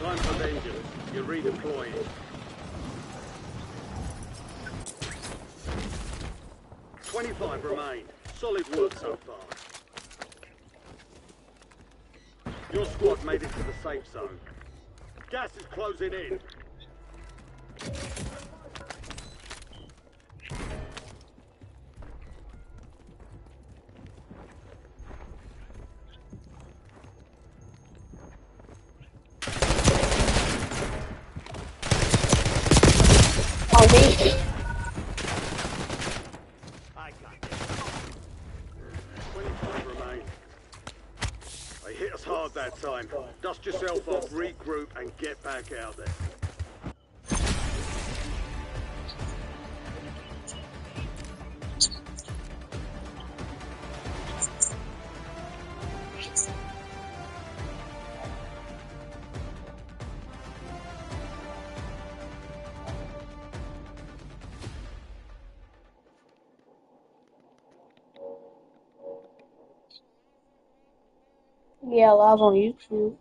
Time for vengeance. You're redeploying. $25 remain. Solid work so far. Your squad made it to the safe zone. Gas is closing in. Oh, me. I got it. 25 remain. They hit us hard that time. Dust yourself off, regroup, and get back out there. Yeah, live on YouTube.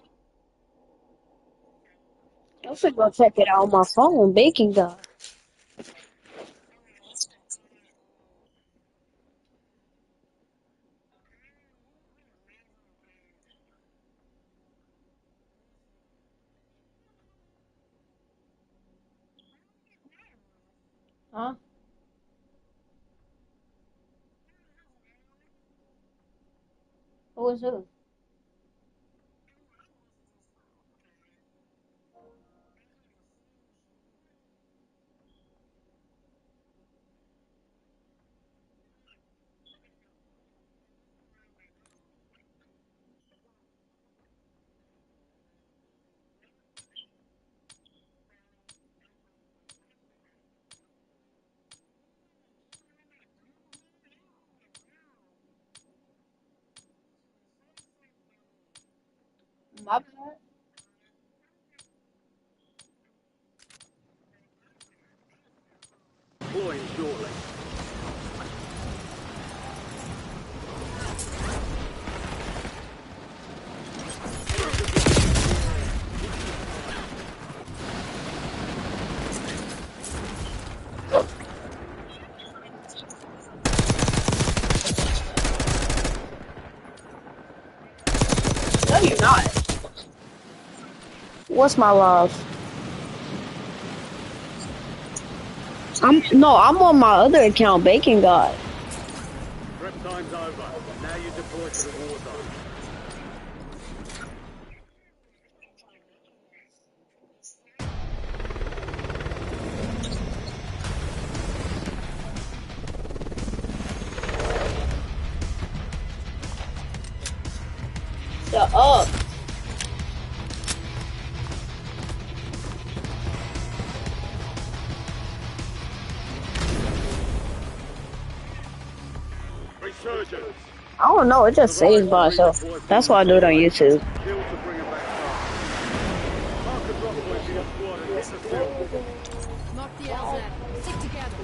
I should go check it out on my phone. Baking God. Huh? Who was who? My bad. Deploying shortly. No, you're not. What's my love? I'm on my other account, Baking God. Prep time's over. Now you deploy to the war zone. Shut up. Resurgence. I don't know. It just saves by itself. That's why I do it on YouTube. Kill to bring them back up. Mark a drop point for your squad and hit the field. Mark the LZ. Stick together.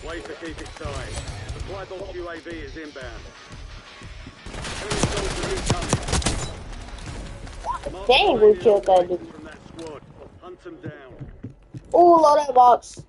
Wait to keep it tight. Supply box UAV is inbound. Enemy soldier incoming. Mark Dang, the we killed that remaining dude. from that squad. Hunt them down. Ooh, load that box.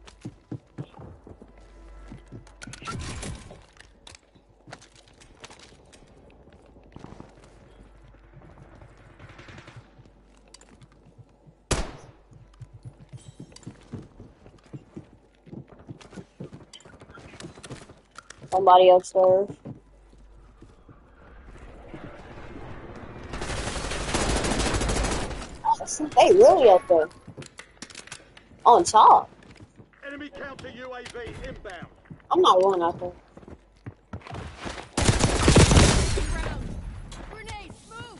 Somebody else serve. See, they really up there. On top. Enemy counter UAV inbound. I'm not going out there. Ground. Grenades, move!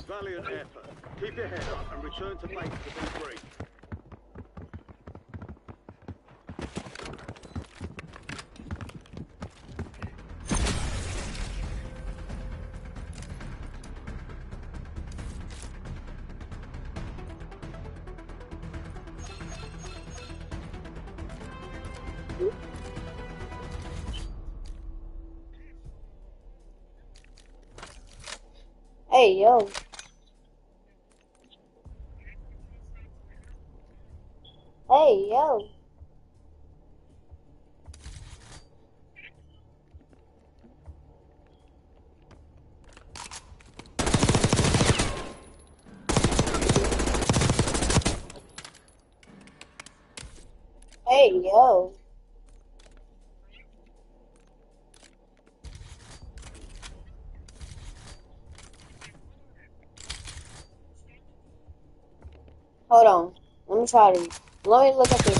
Valiant effort. Keep your head up and return to base to debrief. Hey, yo. Hey, yo. Hey, yo. Hold on. Let me try to. Let me look at this.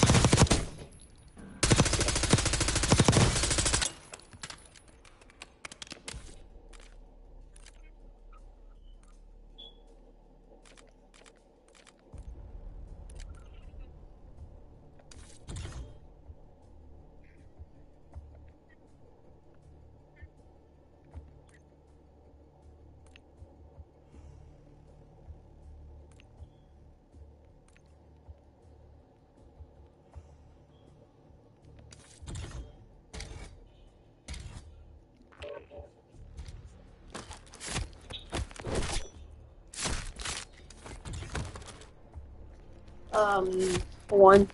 One.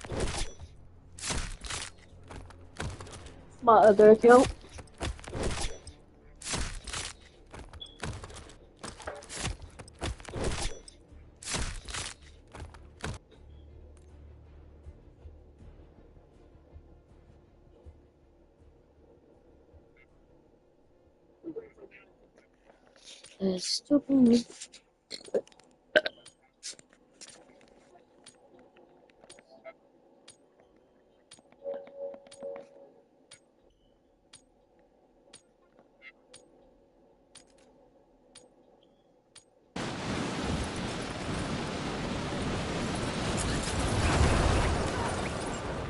My other account. Stupid.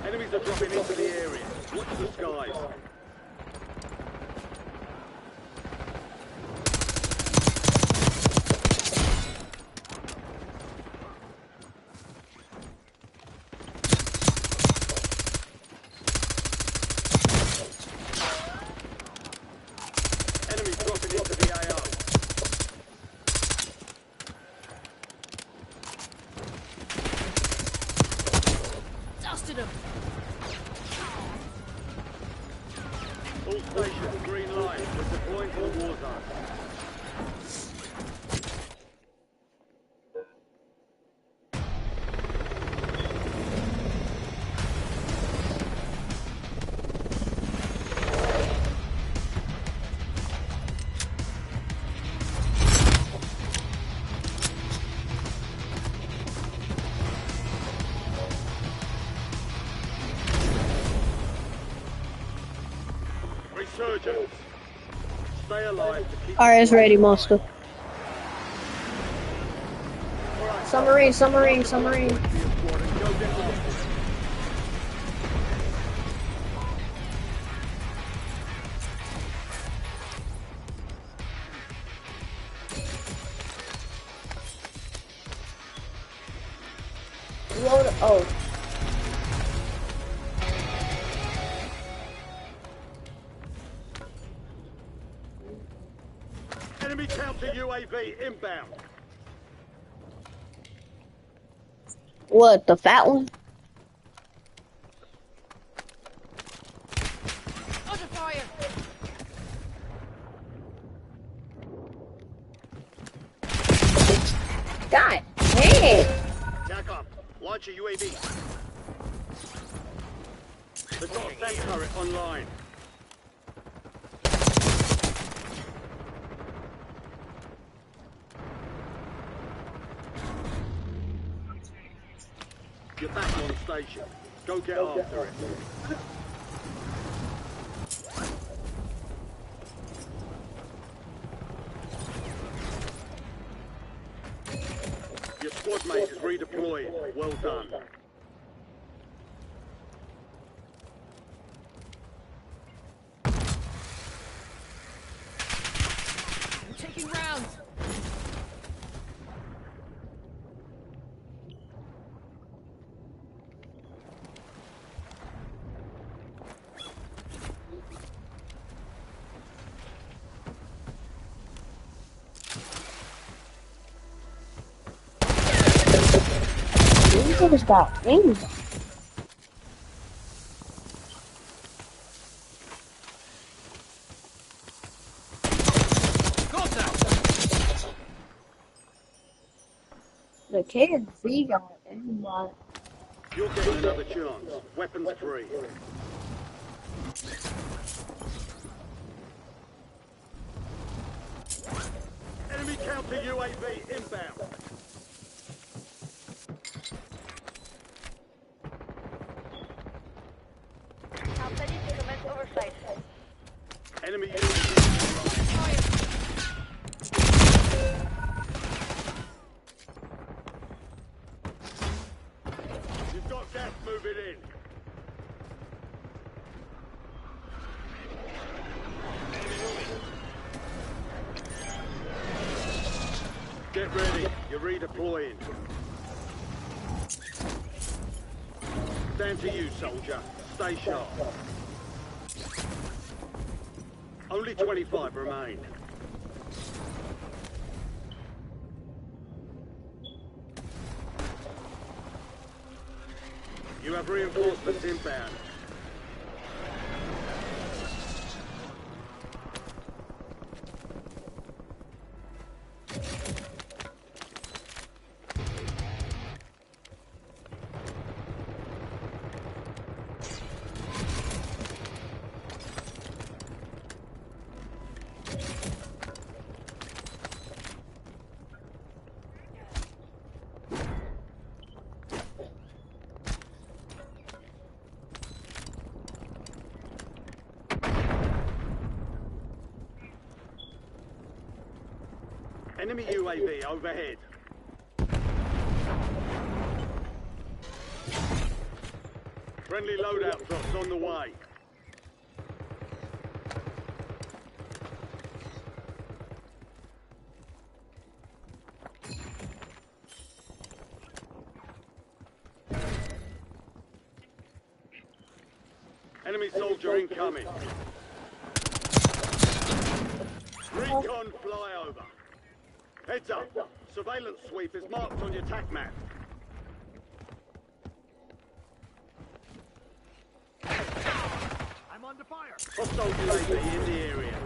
Enemies are dropping into the area. Watch the skies. Enemies dropping into the AO. Dusted him. All stations, green light. We're deploying to the war zone. Resurgence. Stay alive to keep Alright, it's ready, monster. Alright, Submarine, submarine, submarine. to your squad and go get after it. Load. Oh. Enemy counter UAV inbound. What, the fat one? Under fire. God damn. Jack up. Launch a UAV. They've got a SAM turret online. You're back on station. Go get after it. Your squad mate is redeployed. Well done. I'm taking rounds. niggas got wings. The KNZ got everybody. You're getting another chance. Weapons free. Enemy counter UAV inbound. Outside to commence oversight. Enemy UAV. You've got gas moving in. Get ready. You're redeploying. Stand to you, soldier. Stay sharp. Only 25 remain. You have reinforcements inbound. Enemy UAV overhead. Friendly loadout drops on the way. Enemy soldier incoming. Recon flyover. Heads up. Surveillance sweep is marked on your TAC map. I'm under fire. Hostile UAV in the area.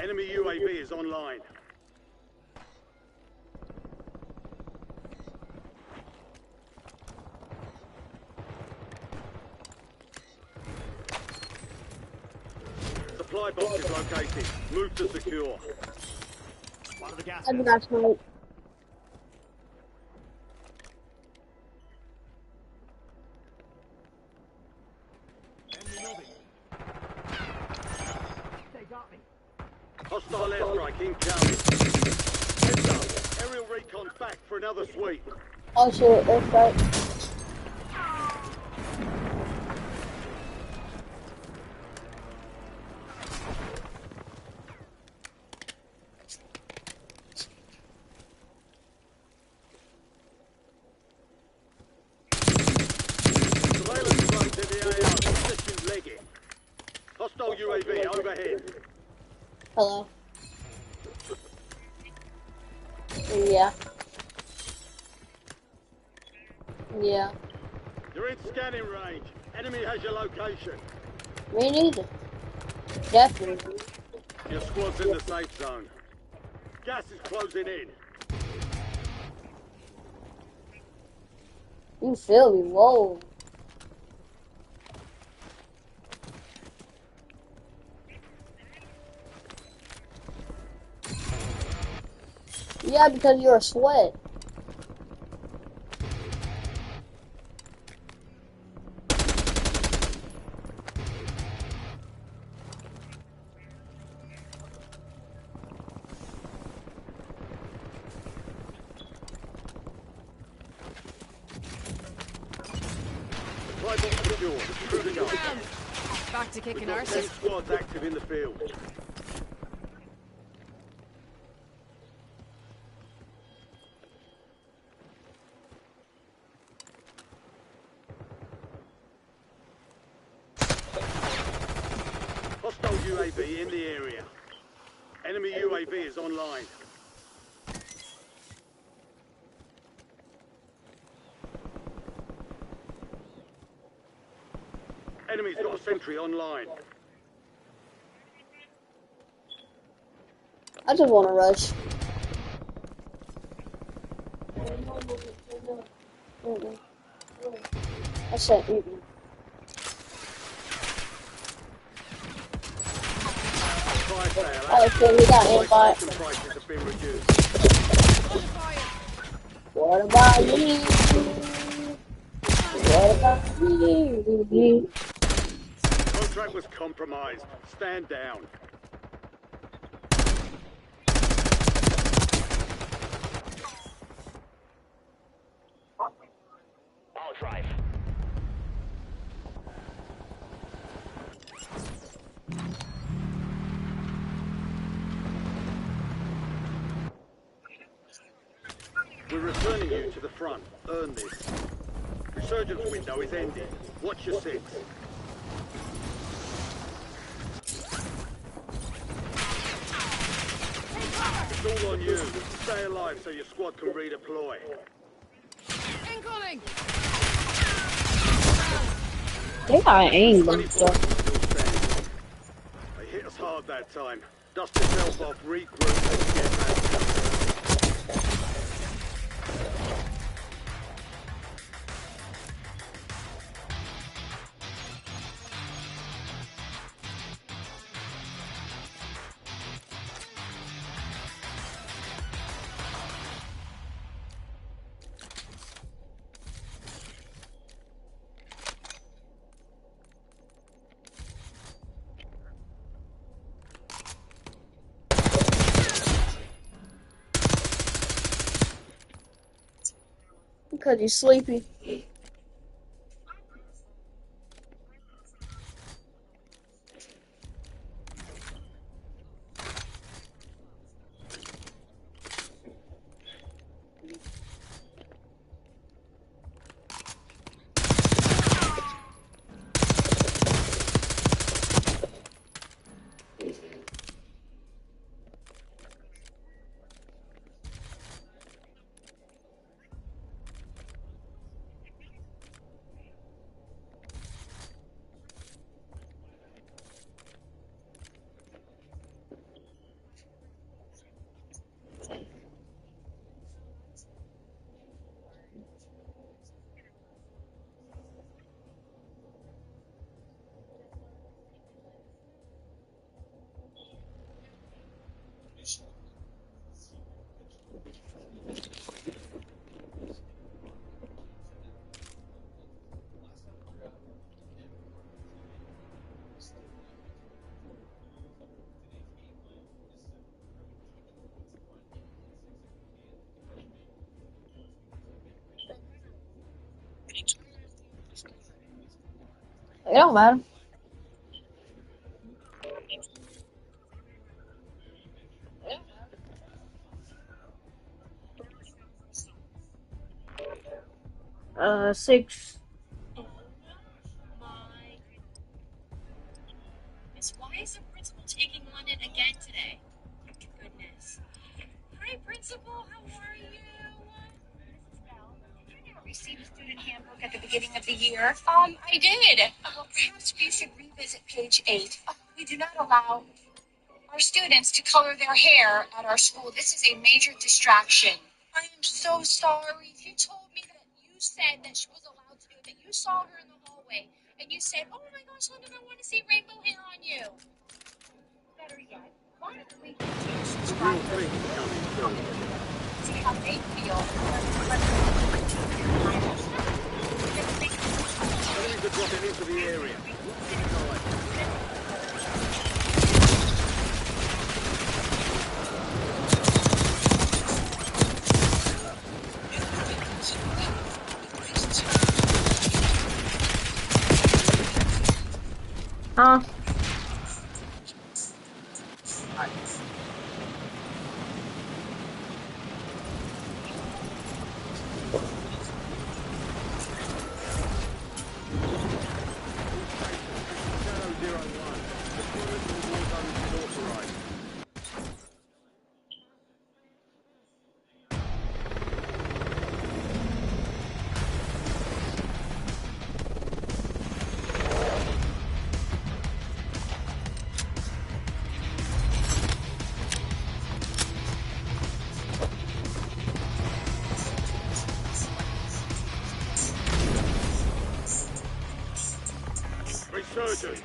Enemy UAV is online. Supply box is located. Move to secure. One of the gas. I mean, that's right. Enemy moving. They got me. Hostile airstrike incoming. Heads up. Aerial recon's back for another sweep. Oh shit, that's right. Surveillance drone to the AR. Position legging. Hostile UAV overhead. Hello. Yeah. Yeah. You're in scanning range. Enemy has your location. Me neither. Definitely. Your squad's in the safe zone. Gas is closing in. You feel me? Whoa. Yeah, because you're a sweat. Supply box secure. Moving on. Round. Back to kicking We've got 10 arses. squads active in the field. UAV in the area. Enemy UAV is online. Enemy's got a sentry online. I just want to rush. I said, Fire sale. oh, okay, we got invite. Station prices have been reduced. Under fire. What about me? What about me? Contract was compromised. Stand down. I'll drive. We're returning you to the front. Earn this. Resurgence window is ending. Watch your six. It's all on you. Stay alive so your squad can redeploy. Incoming. They got aim 24 and stuff. still standing. They hit us hard that time. Dust yourself off, regroup, and get back. Because he's sleepy. It don't matter. Six. Miss, why is the principal taking London again today? Goodness. Hi, principal. How are you? Mrs. Bell, did you never receive a student handbook at the beginning of the year? I did. Well, perhaps we should revisit page 8. We do not allow our students to color their hair at our school. This is a major distraction. I am so sorry. You told me that you said that she was allowed to do it, that you saw her in the hallway, and you said, oh my gosh, London, I want to see rainbow hair on you. Better yet, why don't we continue Real subscribers? things coming soon. See how they feel. Enemies are dropping into the area. Huh? Shadow 01. mission.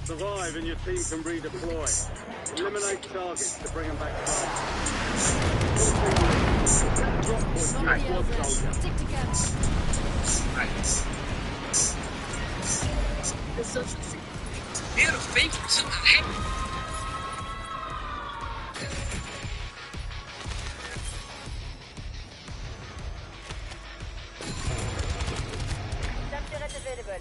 Survive and your team can redeploy. Eliminate targets to bring them back home. Drop point to your Somebody squad else there. soldier. Stick together. Det er du fake, sådan her. Some turret available.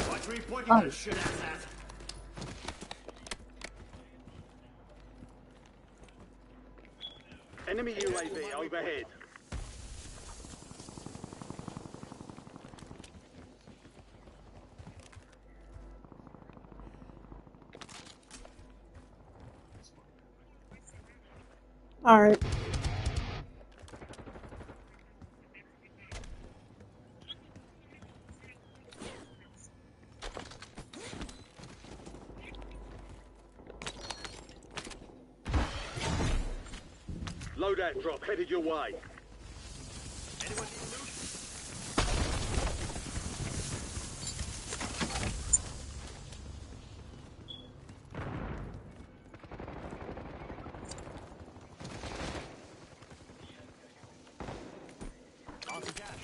Watch where you're pointing that shit ass at. Enemy UAV overhead. Alright. Loadout drop headed your way. Anyone need loot? Awesome cash.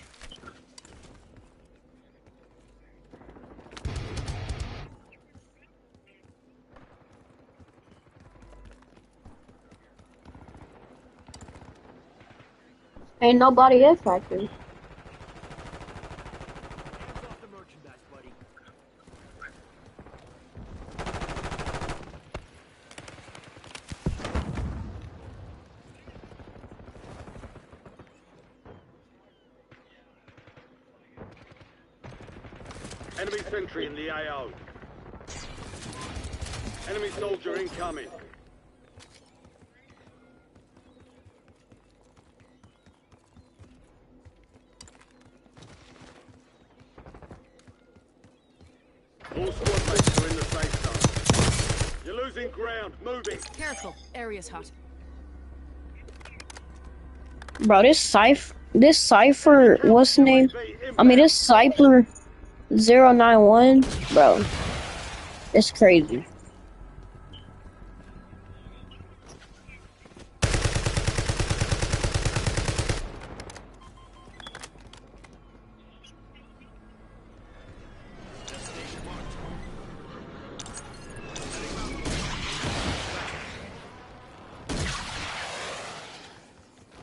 Ain't nobody at factory. Hands off the merchandise, buddy. Enemy sentry in the AO. Enemy soldier incoming. All squad mates are in the safe zone. You're losing ground. Moving. Careful. Area's hot. Bro, this Cypher, what's the name? I mean, this Cypher 091, bro. It's crazy.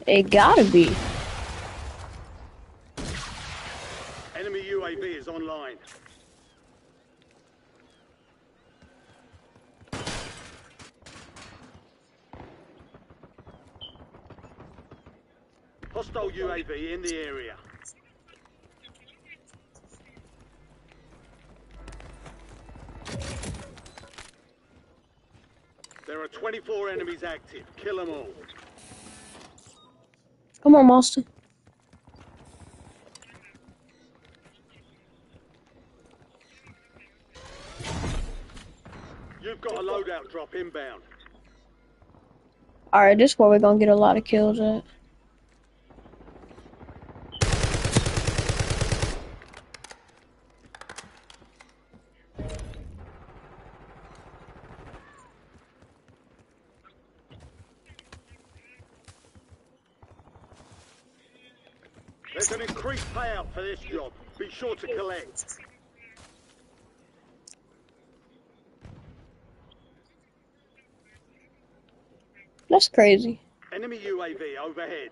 It gotta be. Enemy UAV is online. Hostile UAV in the area. There are 24 enemies active. Kill them all. Come on, Monster. You've got a loadout drop inbound. Alright, this is where we're gonna get a lot of kills at. There's an increased payout for this job. Be sure to collect. That's crazy. Enemy UAV overhead.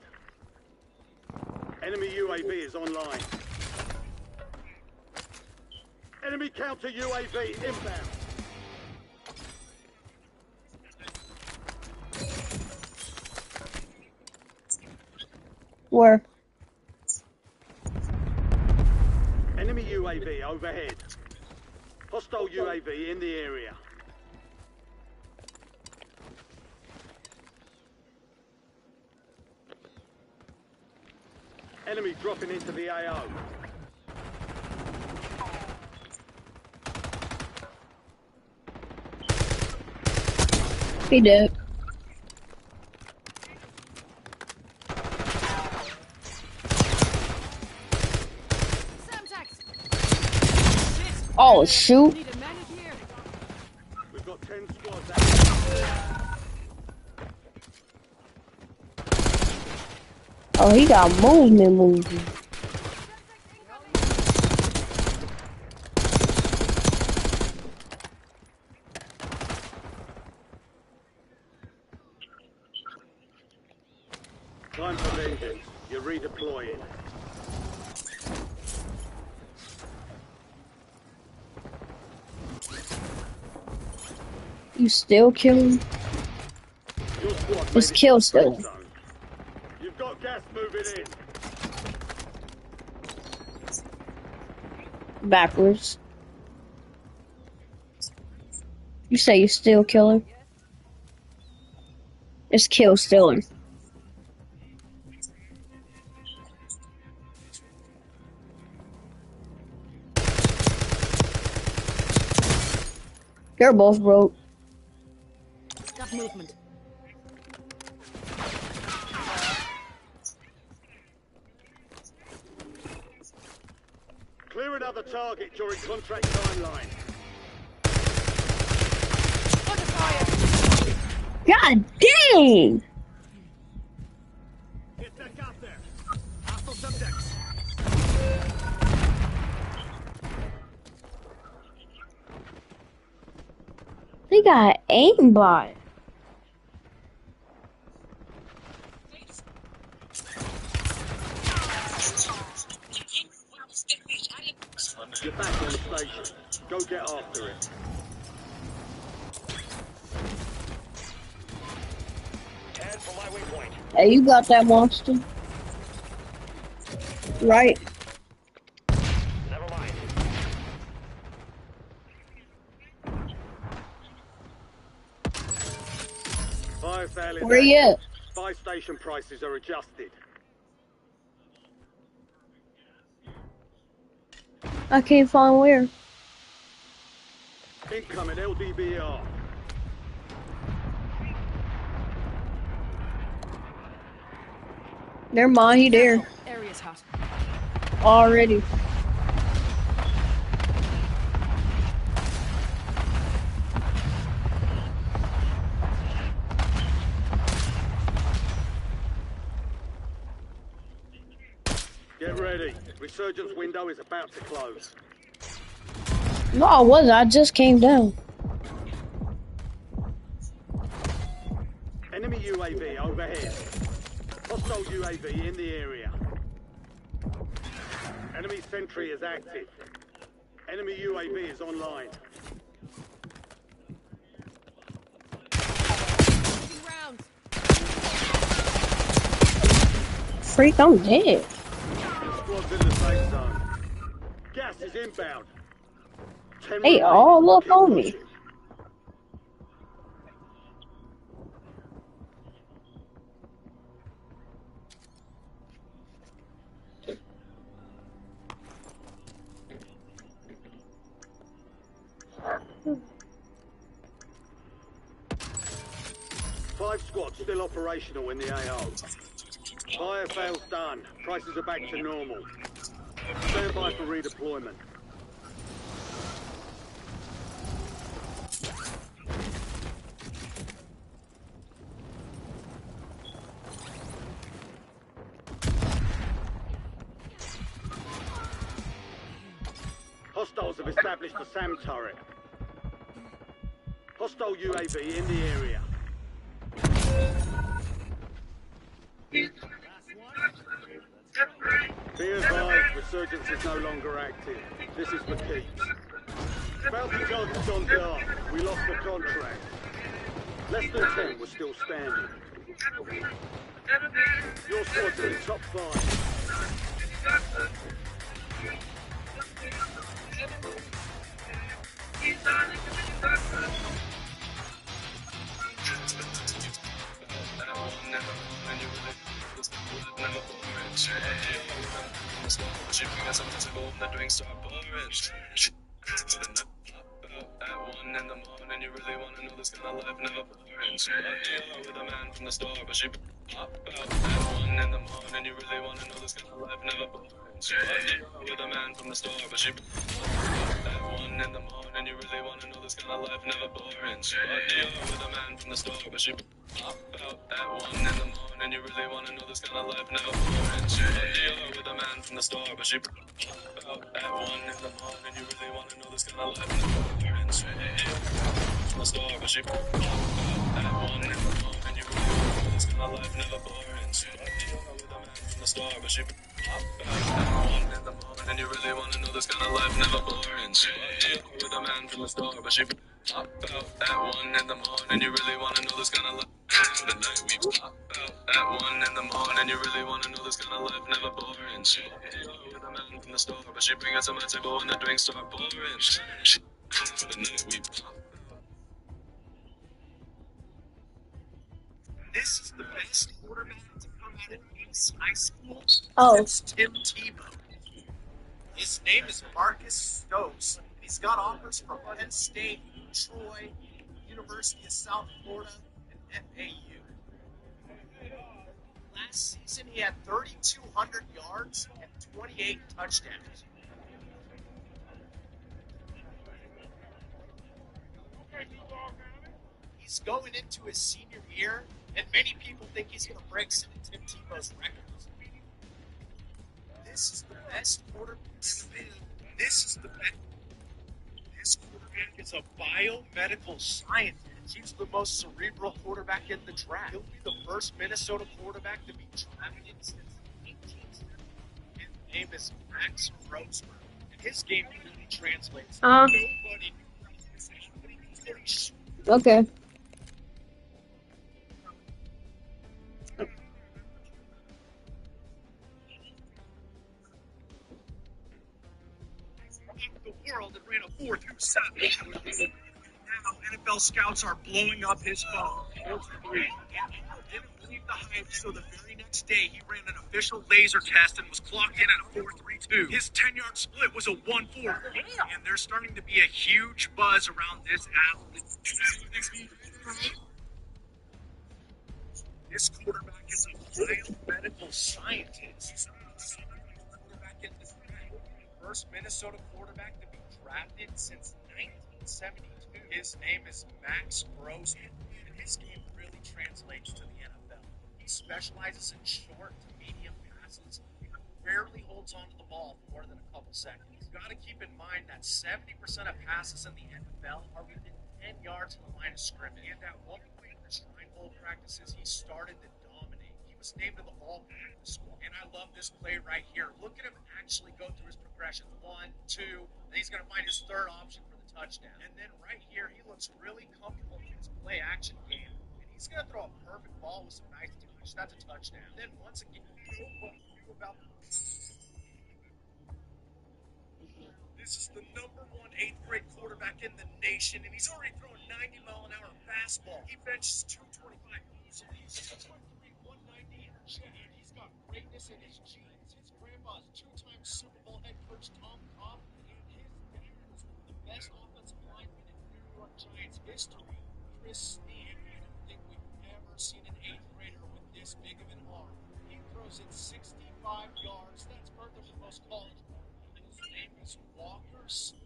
Enemy UAV is online. Enemy counter UAV inbound. Where? Enemy UAV overhead. Hostile UAV in the area. Enemy dropping into the AO. He did. Semtex. Oh, shoot. Need a medic here. We've got 10 squads out. Oh, he got movement. Time for vengeance. You're redeploying. You still killing? Your squad Just made it kill to the still. safe zone. You've got gas moving in. Backwards. You say you still killing? It's kill stealing. They're both broke. Got movement. Clear another target during contract timeline. Under fire. God dang! Get back out there. Hostile subjects. They got aimbot. You're back on the station. Go get after it. Head for my waypoint. Hey, you got that monster? Right. Never mind. Fire sale is Where you at? Spy station prices are adjusted. I can't find where. Incoming LDBR. Never mind, he there. Area's hot. Already. Get ready. Resurgence window is about to close. No, I wasn't. I just came down. Enemy UAV overhead. Hostile UAV in the area. Enemy sentry is active. Enemy UAV is online. Rounds. Freak, I'm dead. Squad's in the safe zone. Gas is inbound. 10 Hey, remaining. oh, look Keep on me. pushing. Five squads still operational in the AO. Fire fails done. Prices are back to normal. Stand by for redeployment. Hostiles have established a SAM turret. Hostile UAV in the area. Be advised, resurgence is no longer active. This is for keeps. Bounty target's gone dark. We lost the contract. Less than 10 were still standing. Your squad's in the top 5. Never, she got something to go, the drinks start pouring. At 1 in the morning, you really wanna know this kind of life never boring. So I deal with a man from the store, but she pop out. At 1 in the morning, you really wanna know this kind of life never boring. So I deal with a man from the store, but she at 1 in the morning, you really wanna know this kind of life never boring. So I deal with a man from the store, but she pop out. At 1 in the morning, you really wanna know this kind of life never boring. So I deal with a man from the store, but she pop out. At 1 in the morning, you really wanna know this kind of life never boring. So I deal from the store, but she pop out. At 1 in the morning, you really wanna know this kind of life never boring. So I deal with a man from the store, but she pop out. At 1 in the morning, you really wanna know this kind of life never boring. So I deal with a man from the store, but she pop out. At 1 in the morning, you really wanna know this kind of life. The night we pop out. At 1 in the morning, you really wanna know this kind of life never boring. So I deal with a man from the store, but she bring us to my table when the drinks start pouring. The night we pop. This is the best quarterback to come out of Ace High School Oh. since Tim Tebow. His name is Marcus Stokes. He's got offers from Penn State, Troy, University of South Florida, and FAU. Last season, he had 3,200 yards and 28 touchdowns. He's going into his senior year, and many people think he's going to break some of Tim Tebow's records. This is the best quarterback in the league. This quarterback is a biomedical scientist. He's the most cerebral quarterback in the draft. He'll be the first Minnesota quarterback to be drafted since 1870. His name is Max Grossberg, and his game really translates. Nobody knows this, but he knows what he's Okay. the world and ran a 4.27. Now NFL scouts are blowing up his phone. And didn't believe the hype, so the very next day he ran an official laser test and was clocked in at a 4.32. His 10-yard split was a 1.4. And there's starting to be a huge buzz around this athlete. This quarterback is a biomedical scientist. First Minnesota quarterback to be drafted since 1972. His name is Max Grossman, and his game really translates to the NFL. He specializes in short to medium passes. He rarely holds onto the ball for more than a couple seconds. You've got to keep in mind that 70% of passes in the NFL are within 10 yards of the line of scrimmage. And at one point in the Shrine Bowl practices, he started to dominate. He was named to the All-Practice Squad. And I love this play right here. Look at him actually go through his progressions. 1, 2, and he's going to find his third option for the touchdown. And then right here, he looks really comfortable in his play-action game. And he's going to throw a perfect ball with some nice touch. That's a touchdown. Then once again, nobody knew about this is the number 1 8th grade quarterback in the nation, and he's already throwing 90-mile-an-hour fastball. He benches 225 easily. He's 6'3", 190 energetic. He's got greatness in his genes. His grandpa's 2-time Super Bowl head coach Tom Coughlin, and his dad was one of the best offensive linemen in New York Giants history, Chris Snead. I don't think we've ever seen an 8th grader with this big of an arm. He throws it 65 yards. That's further than most college quarterbacks. His name is Walker Smith.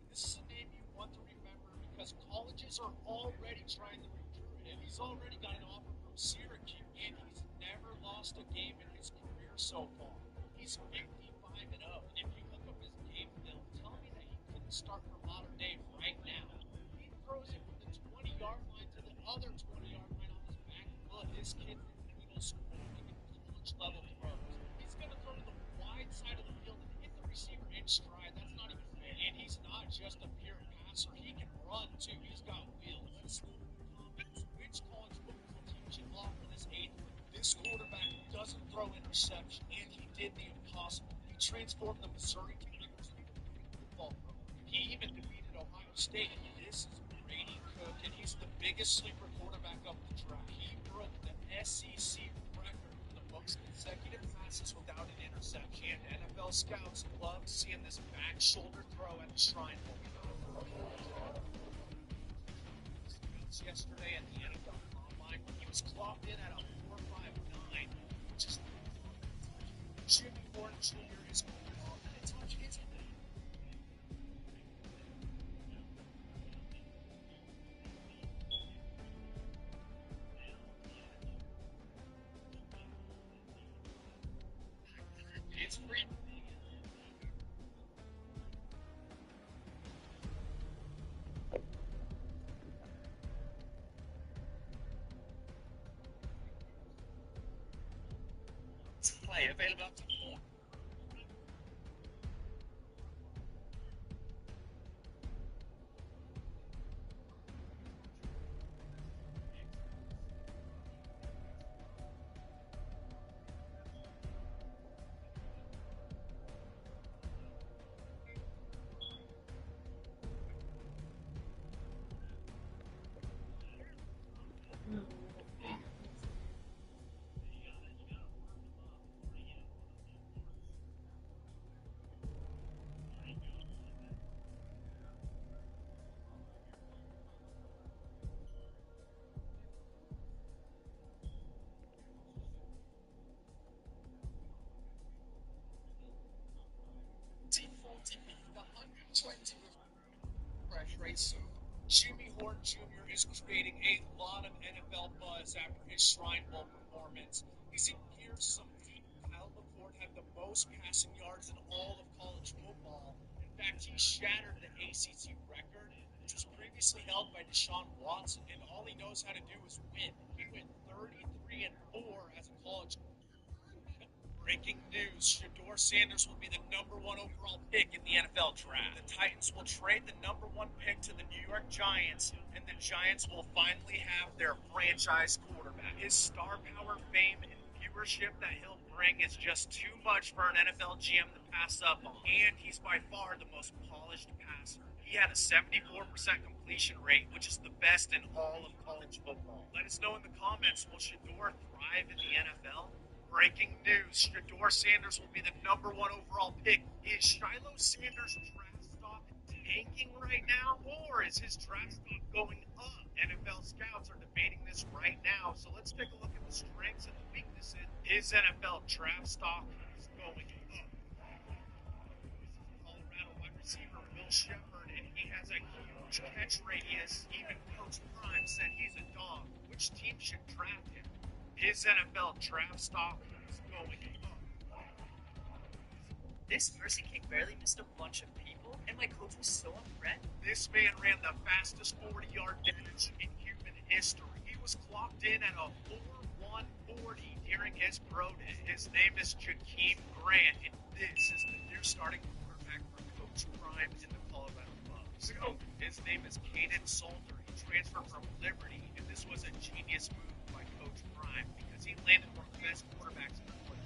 This is a name you want to remember because colleges are already trying to recruit him. He's already got an offer from Syracuse, and he's never lost a game in his career so far. He's 55-0. If you look up his game film, tell me that he couldn't start for modern day right now. He throws it from the 20-yard line to the other 20-yard line on his back foot. This kid's in middle school making college-level throws. He's going to throw to the wide side of the field and hit the receiver in stride. That's not even fair. And he's not just a pure passer. He can run, too. He's got wheels. Which college football team should offer this 8th grade? This quarterback doesn't throw interception, and he did the impossible. He transformed the Missouri Tigers into a football program. He even defeated Ohio State. This is Brady Cook, and he's the biggest sleeper quarterback of the draft. He broke the SEC record for the most consecutive passes without an interception. NFL scouts love seeing this back shoulder throw at the Shrine Bowl. Yesterday at the NFL Combine, he was clocked in at a 4.59, which is Jimmy Horn Jr. is on a touch. It's free. Play available up to 4. The 120 refresh rate. So Jimmy Horn Jr. is creating a lot of NFL buzz after his Shrine Bowl performance. He's in gears some deep. Kyle McCord had the most passing yards in all of college football. In fact, he shattered the ACC record, which was previously held by Deshaun Watson, and all he knows how to do is win. He went 33-4 as a college. Breaking news, Shedeur Sanders will be the #1 overall pick in the NFL draft. The Titans will trade the #1 pick to the New York Giants, and the Giants will finally have their franchise quarterback. His star power, fame, and viewership that he'll bring is just too much for an NFL GM to pass up on. And he's by far the most polished passer. He had a 74% completion rate, which is the best in all of college football. Let us know in the comments, will Shedeur thrive in the NFL? Breaking news, Shedeur Sanders will be the #1 overall pick. Is Shiloh Sanders' draft stock tanking right now, or is his draft stock going up? NFL scouts are debating this right now, so let's take a look at the strengths and the weaknesses. His NFL draft stock is going up. Colorado wide receiver Will Shepard, and he has a huge catch radius. Even Coach Prime said he's a dog. Which team should draft him? His NFL draft stock is going up. This Mercy Kick barely missed a bunch of people, and my coach was so upset. This man ran the fastest 40-yard dash in human history. He was clocked in at a 4.140 during his pro day. His name is Jakeem Grant, and this is the new starting quarterback for Coach Prime in the Colorado Buffs. His name is Caden Salter. He transferred from Liberty, and this was a genius move by Coach Prime because he landed one of the best quarterbacks in the world.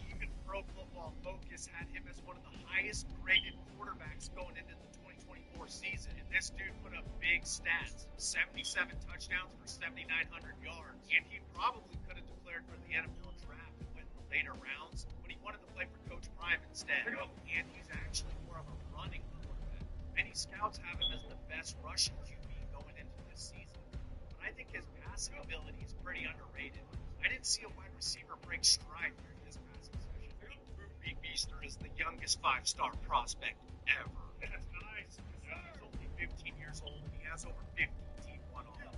Even Pro Football Focus had him as one of the highest graded quarterbacks going into the 2024 season. And this dude put up big stats, 77 touchdowns for 7,900 yards. And he probably could have declared for the NFL draft and went in the later rounds, but he wanted to play for Coach Prime instead. And he's actually more of a running quarterback. Many scouts have him as the best rushing QB going into this season. But I think his passing ability is pretty underrated. I didn't see a wide receiver break stride during this passing session. Ruby Beaster is the youngest 5-star prospect ever. That's nice. He's only 15 years old and he has over 50 T1 on him.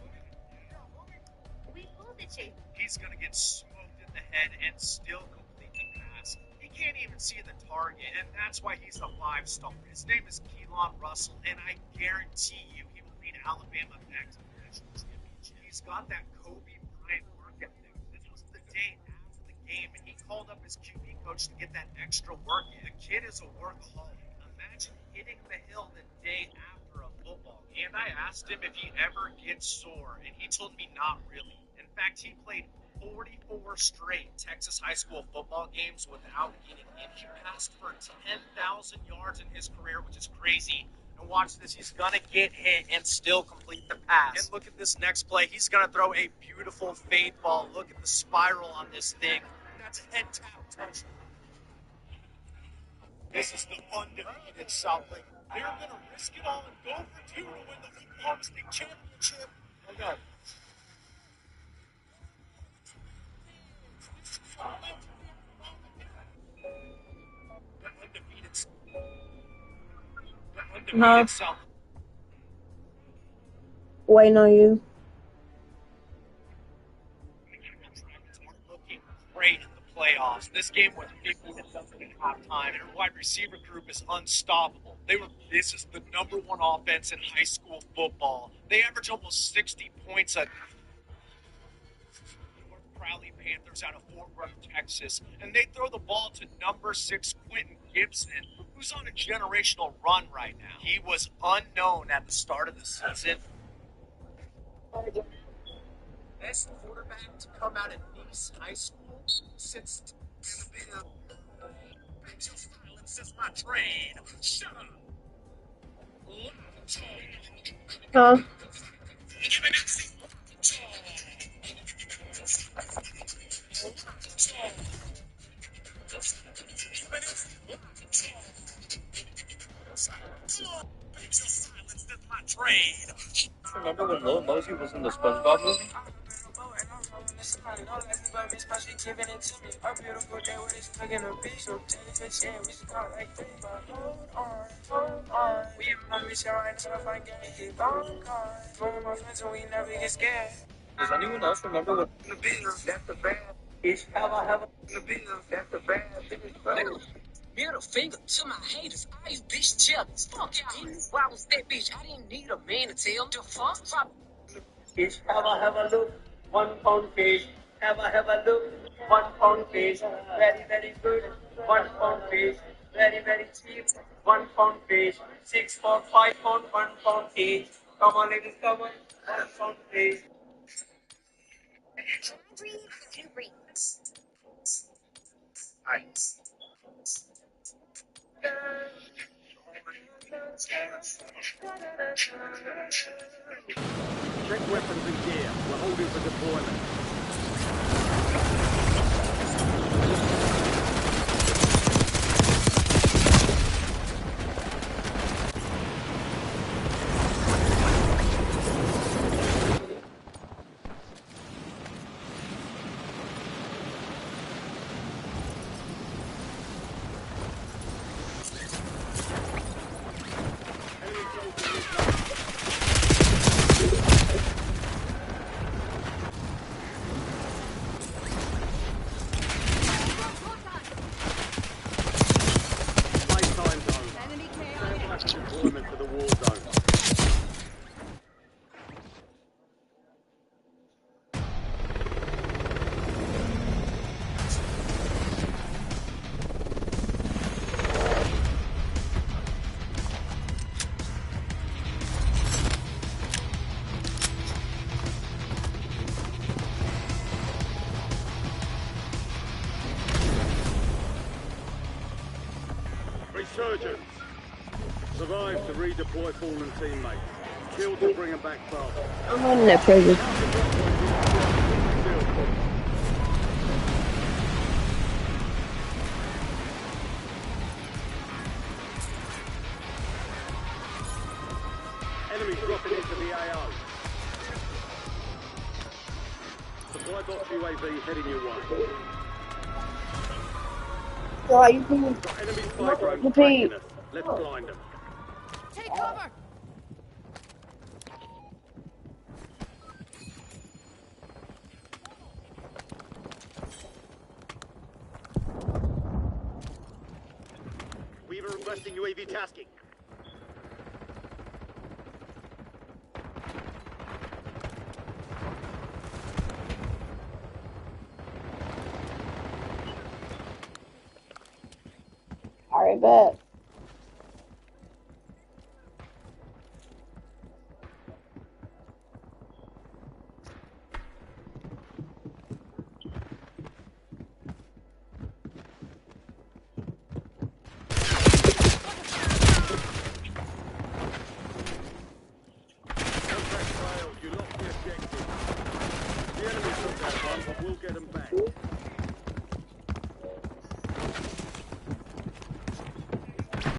We pulled the chief. He's going to get smoked in the head and still complete the pass. He can't even see the target, and that's why he's a 5-star. His name is Keelan Russell, and I guarantee you he will lead Alabama back to the national championship. He's got that Kobe Bryant work ethic. This was the day after the game, and he called up his QB coach to get that extra work in. The kid is a workaholic. Imagine hitting the hill the day after a football game. And I asked him if he ever gets sore, and he told me not really. In fact, he played 44 straight Texas high school football games without getting injured. He passed for 10,000 yards in his career, which is crazy. And watch this, he's going to get hit and still complete the pass. And look at this next play. He's going to throw a beautiful fade ball. Look at the spiral on this thing. That's a head tap touchdown. This is the undefeated South Lake. They're going to risk it all and go for two to win the Oklahoma State Championship. Hold on. No. South. Waiting on you. Looking great in the playoffs. This game was 50-7 at halftime, and their wide receiver group is unstoppable. This is the #1 offense in high school football. They average almost 60 points a North Crowley Panthers out of Fort Worth, Texas, and they throw the ball to #6 Quentin Gibson, who's on a generational run right now. He was unknown at the start of the season. Best quarterback to come out of Nice High School since silence is my trade. Shut up. Huh? Remember when Lil Mosey was in the SpongeBob movie? Does anyone else remember what the business? That's the bad. It's have the business. That's the bad. Middle finger to my haters. I you bitch jealous. Fuck y'all. Why was that bitch? I didn't need a man to tell the fuck. Fish, have a look, 1 pound fish. Have a look, 1 pound fish. Very, very good, 1 pound fish. Very, very cheap, 1 pound fish. 6 for 5 pound, 1 pound each. Come on, ladies, come on, 1 pound fish. Check weapons and gear. We're holding for deployment. Deployment to the war zone. Resurgence. Survive to redeploy fallen teammates. Kill to bring them back faster. I'm on that prison. Enemy dropping into the AO. Supply box UAV heading your way. So you can Enemy spy drone repeat. tracking us. Let's blind them. Take cover! Weaver requesting UAV tasking. Alright, bet.